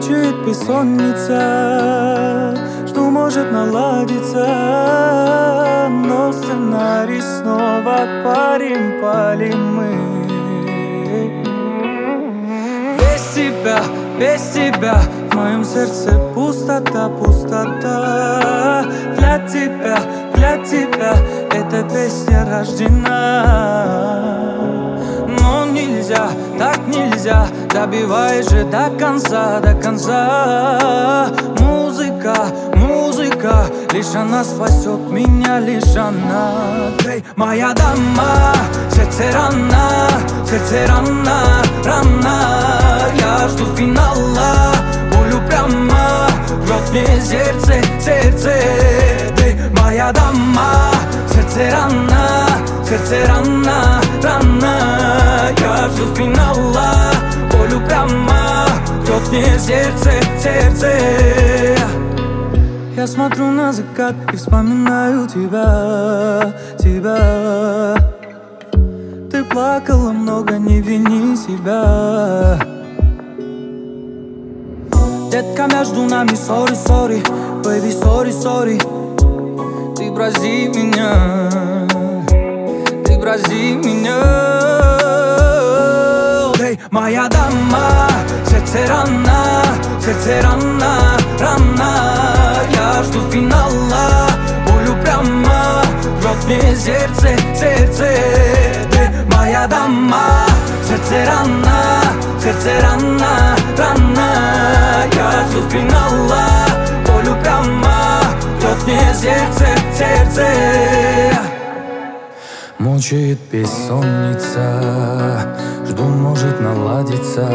Мучает бессонница, что может наладиться, но сценарий снова палим мы. Без тебя в моем сердце пустота, пустота. Для тебя эта песня рождена. Но нельзя, так нельзя, добивай же до конца, до конца. Музыка, лишь она спасет меня, лишь она. Эй, моя дама, сердце рана, рана. Я жду финала, боль упряма, рвет мне сердце. Эй, моя дама, сердце рана, рана. Я жду финала, боль упряма, рвет мне сердце. Я смотрю на закат и вспоминаю тебя. Ты плакала много, не вини себя. Детка, между нами sorry, baby, sorry. Ты брази меня. Эй, моя дама, сердце рана, рана. Я жду финала, боль упряма, рвет мне сердце. Эй, моя дама, сердце рана, рана. Я жду финала, боль упряма, рвет мне сердце. Мучает бессонница, жду, может наладиться,